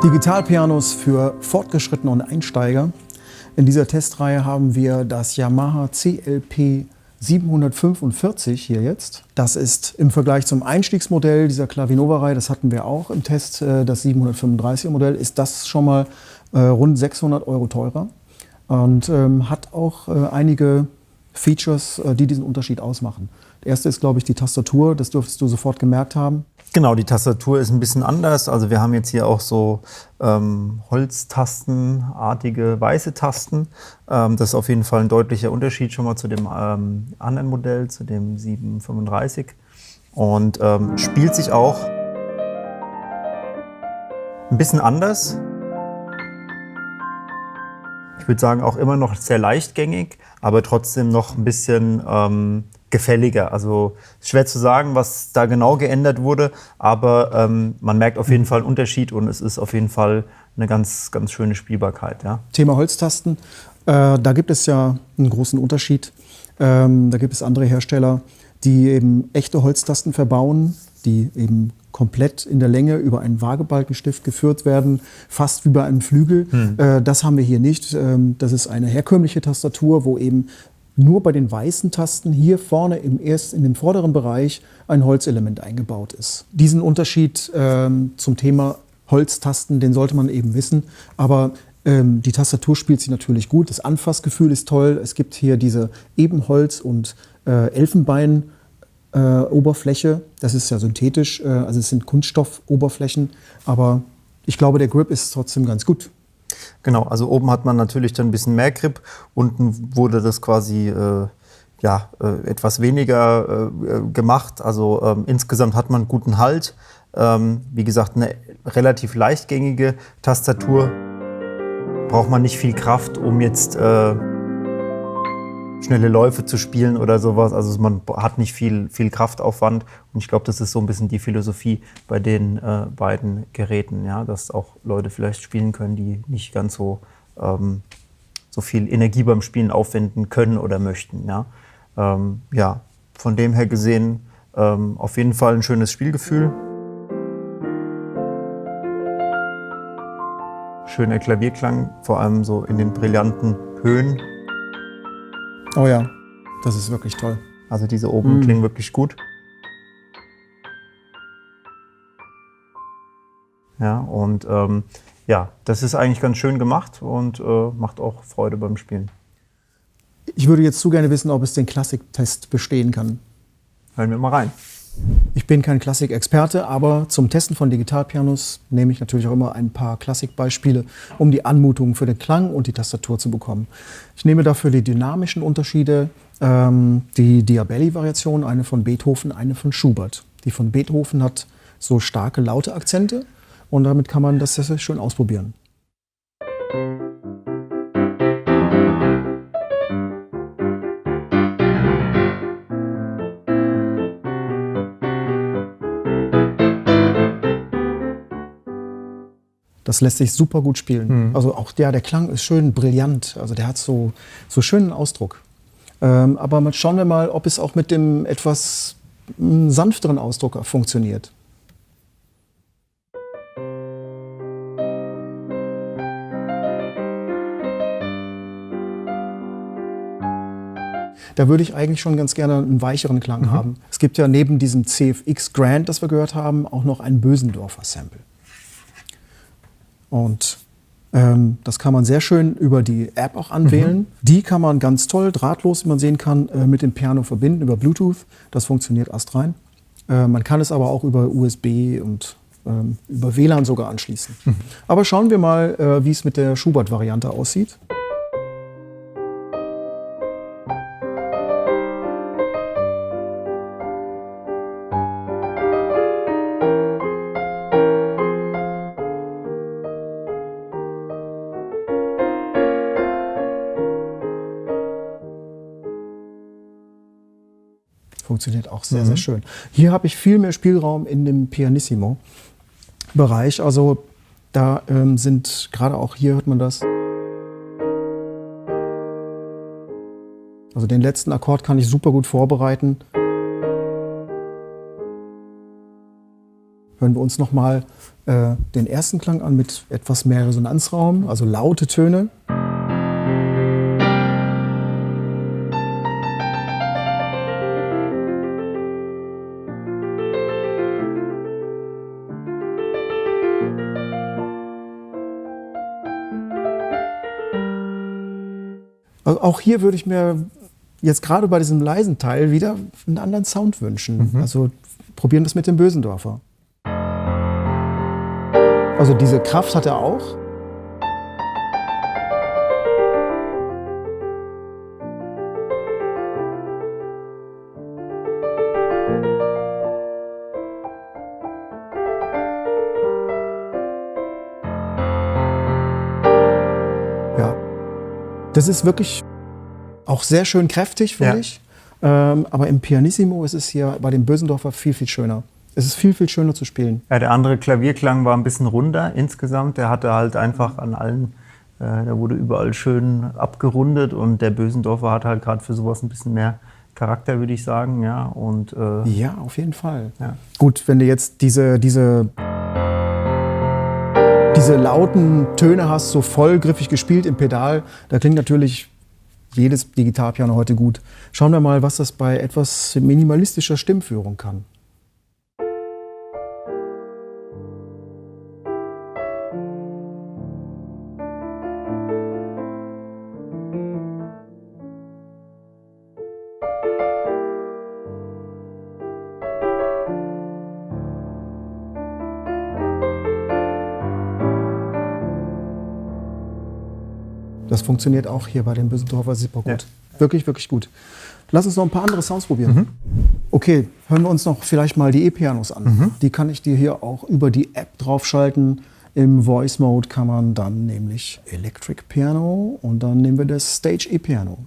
Digitalpianos für Fortgeschrittene und Einsteiger. In dieser Testreihe haben wir das Yamaha CLP 745 hier jetzt. Das ist im Vergleich zum Einstiegsmodell dieser Clavinova-Reihe, das hatten wir auch im Test, das 735er Modell, ist das schon mal rund 600 € teurer und hat auch einige Features, die diesen Unterschied ausmachen. Der erste ist, glaube ich, die Tastatur, das dürftest du sofort gemerkt haben. Genau, die Tastatur ist ein bisschen anders. Also wir haben jetzt hier auch so holztastenartige weiße Tasten. Das ist auf jeden Fall ein deutlicher Unterschied schon mal zu dem anderen Modell, zu dem 735. Und spielt sich auch ein bisschen anders. Ich würde sagen, auch immer noch sehr leichtgängig, aber trotzdem noch ein bisschen gefälliger. Also schwer zu sagen, was da genau geändert wurde, aber man merkt auf jeden Fall einen Unterschied und es ist auf jeden Fall eine ganz, ganz schöne Spielbarkeit. Ja. Thema Holztasten, da gibt es ja einen großen Unterschied. Da gibt es andere Hersteller, die eben echte Holztasten verbauen, die eben komplett in der Länge über einen Waagebalkenstift geführt werden, fast wie bei einem Flügel. Das haben wir hier nicht. Das ist eine herkömmliche Tastatur, wo eben nur bei den weißen Tasten hier vorne in dem vorderen Bereich ein Holzelement eingebaut ist. Diesen Unterschied zum Thema Holztasten, den sollte man eben wissen. Aber die Tastatur spielt sich natürlich gut. Das Anfassgefühl ist toll. Es gibt hier diese Ebenholz- und Elfenbein-Oberfläche. Das ist ja synthetisch, also es sind Kunststoffoberflächen. Aber ich glaube, der Grip ist trotzdem ganz gut. Genau, also oben hat man natürlich dann ein bisschen mehr Grip, unten wurde das quasi etwas weniger gemacht. Also insgesamt hat man einen guten Halt. Wie gesagt, eine relativ leichtgängige Tastatur. Braucht man nicht viel Kraft, um jetzt schnelle Läufe zu spielen oder sowas. Also man hat nicht viel Kraftaufwand. Und ich glaube, das ist so ein bisschen die Philosophie bei den beiden Geräten, ja? Dass auch Leute vielleicht spielen können, die nicht ganz so viel Energie beim Spielen aufwenden können oder möchten. Ja? Von dem her gesehen auf jeden Fall ein schönes Spielgefühl. Schöner Klavierklang, vor allem so in den brillanten Höhen. Oh ja, das ist wirklich toll. Also diese oben klingen wirklich gut. Ja, und das ist eigentlich ganz schön gemacht und macht auch Freude beim Spielen. Ich würde jetzt zu gerne wissen, ob es den Klassik-Test bestehen kann. Hören wir mal rein. Ich bin kein Klassik-Experte, aber zum Testen von Digitalpianos nehme ich natürlich auch immer ein paar Klassikbeispiele, um die Anmutung für den Klang und die Tastatur zu bekommen. Ich nehme dafür die dynamischen Unterschiede, die Diabelli-Variation, eine von Beethoven, eine von Schubert. Die von Beethoven hat so starke, laute Akzente und damit kann man das sehr, sehr schön ausprobieren. Das lässt sich super gut spielen. Also auch der Klang ist schön brillant. Also der hat so schönen Ausdruck. Aber schauen wir mal, ob es auch mit dem etwas sanfteren Ausdruck funktioniert. Da würde ich eigentlich schon ganz gerne einen weicheren Klang haben. Es gibt ja neben diesem CFX Grand, das wir gehört haben, auch noch ein Bösendorfer Sample. Und das kann man sehr schön über die App auch anwählen. Die kann man ganz toll, drahtlos, wie man sehen kann, mit dem Piano verbinden, über Bluetooth. Das funktioniert astrein. Man kann es aber auch über USB und über WLAN sogar anschließen. Aber schauen wir mal, wie es mit der Schubert-Variante aussieht. Funktioniert auch sehr, sehr schön. Hier habe ich viel mehr Spielraum in dem Pianissimo-Bereich. Also da sind, gerade auch hier hört man das. Also den letzten Akkord kann ich super gut vorbereiten. hören wir uns nochmal den ersten Klang an mit etwas mehr Resonanzraum, also laute Töne. Also auch hier würde ich mir jetzt gerade bei diesem leisen Teil wieder einen anderen Sound wünschen. Also probieren wir es mit dem Bösendorfer. Also diese Kraft hat er auch. Ja, das ist wirklich auch sehr schön kräftig, finde ich. Aber im Pianissimo ist es hier bei dem Bösendorfer viel, viel schöner. Es ist viel, viel schöner zu spielen. Ja, der andere Klavierklang war ein bisschen runder insgesamt. Der hatte halt einfach an allen, der wurde überall schön abgerundet und der Bösendorfer hat halt gerade für sowas ein bisschen mehr Charakter, würde ich sagen. Ja, und, ja, auf jeden Fall. Ja. Gut, wenn du jetzt diese lauten Töne hast, so vollgriffig gespielt im Pedal, da klingt natürlich jedes Digitalpiano heute gut. Schauen wir mal, was das bei etwas minimalistischer Stimmführung kann. Das funktioniert auch hier bei dem Bösendorfer super gut. Ja. Wirklich, wirklich gut. Lass uns noch ein paar andere Sounds probieren. Okay, hören wir uns noch vielleicht mal die E-Pianos an. Die kann ich dir hier auch über die App draufschalten. Im Voice Mode kann man dann nämlich Electric Piano und dann nehmen wir das Stage E-Piano.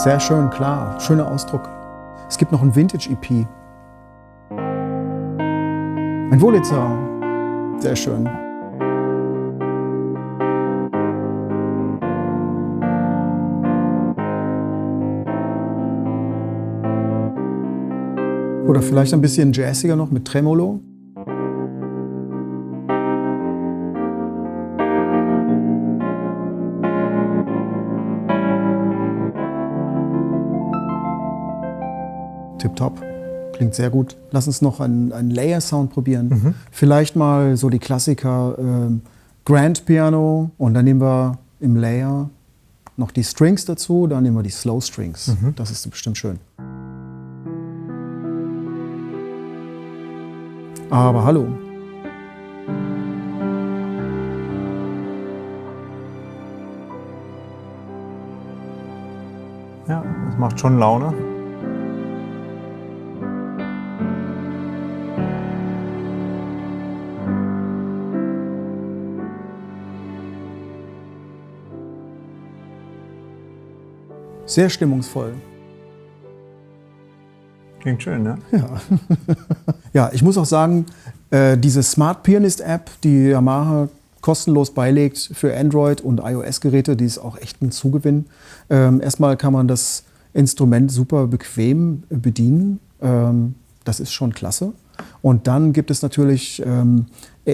Sehr schön, klar, schöner Ausdruck. Es gibt noch ein Vintage-EP. Ein Wurlitzer, sehr schön. Oder vielleicht ein bisschen jazziger noch mit Tremolo. Tipptopp, klingt sehr gut. Lass uns noch einen Layer-Sound probieren. Vielleicht mal so die Klassiker Grand Piano und dann nehmen wir im Layer noch die Strings dazu, dann nehmen wir die Slow Strings. Das ist bestimmt schön. Aber hallo. Ja, das macht schon Laune. Sehr stimmungsvoll. Klingt schön, ne? Ja. Ja, ich muss auch sagen, diese Smart Pianist App, die Yamaha kostenlos beilegt für Android- und iOS-Geräte, die ist auch echt ein Zugewinn. Erstmal kann man das Instrument super bequem bedienen. Das ist schon klasse. Und dann gibt es natürlich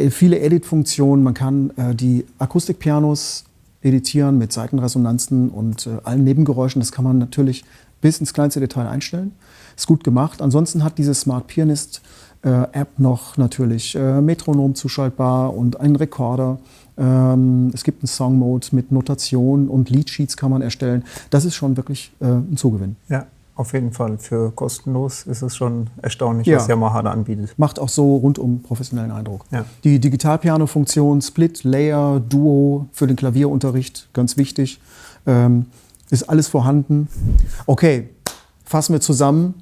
viele Edit-Funktionen. Man kann die Akustikpianos editieren mit Seitenresonanzen und allen Nebengeräuschen. Das kann man natürlich bis ins kleinste Detail einstellen. Ist gut gemacht. Ansonsten hat diese Smart Pianist App noch natürlich Metronom zuschaltbar und einen Rekorder. Es gibt einen Song-Mode mit Notation und Leadsheets kann man erstellen. Das ist schon wirklich ein Zugewinn. Ja, auf jeden Fall. Für kostenlos ist es schon erstaunlich, was Yamaha da anbietet. Macht auch so rundum professionellen Eindruck. Ja. Die Digitalpiano-Funktion Split, Layer, Duo für den Klavierunterricht, ganz wichtig. Ist alles vorhanden. Okay, fassen wir zusammen.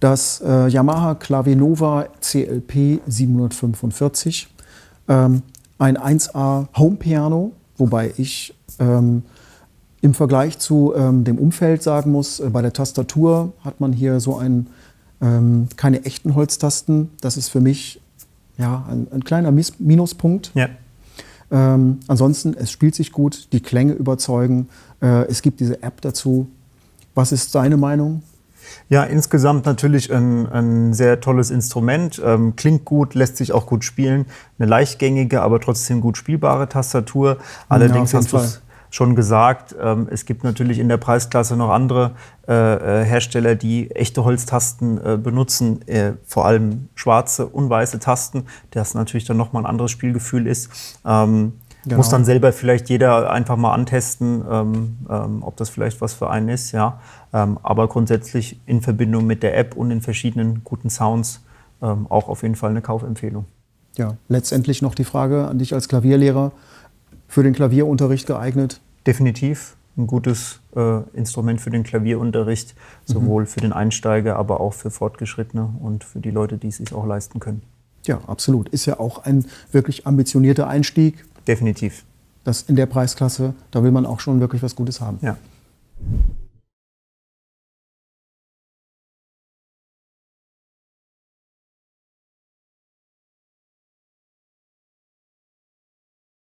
Das Yamaha Clavinova CLP 745. Ein 1A Home-Piano, wobei ich im Vergleich zu dem Umfeld sagen muss, bei der Tastatur hat man hier so ein Keine echten Holztasten, das ist für mich ja, ein kleiner Minuspunkt. Ja. Ansonsten, es spielt sich gut, die Klänge überzeugen, es gibt diese App dazu. Was ist deine Meinung? Ja, insgesamt natürlich ein sehr tolles Instrument, klingt gut, lässt sich auch gut spielen, eine leichtgängige, aber trotzdem gut spielbare Tastatur. Allerdings ja, hast du es schon gesagt, es gibt natürlich in der Preisklasse noch andere Hersteller, die echte Holztasten benutzen, vor allem schwarze und weiße Tasten, das natürlich dann nochmal ein anderes Spielgefühl ist. Genau. Muss dann selber vielleicht jeder einfach mal antesten, ob das vielleicht was für einen ist. Ja. Aber grundsätzlich in Verbindung mit der App und in verschiedenen guten Sounds auch auf jeden Fall eine Kaufempfehlung. Ja, letztendlich noch die Frage an dich als Klavierlehrer, für den Klavierunterricht geeignet? Definitiv ein gutes Instrument für den Klavierunterricht, sowohl für den Einsteiger, aber auch für Fortgeschrittene und für die Leute, die es sich auch leisten können. Ja, absolut. Ist ja auch ein wirklich ambitionierter Einstieg. Definitiv. Das in der Preisklasse, da will man auch schon wirklich was Gutes haben. Ja.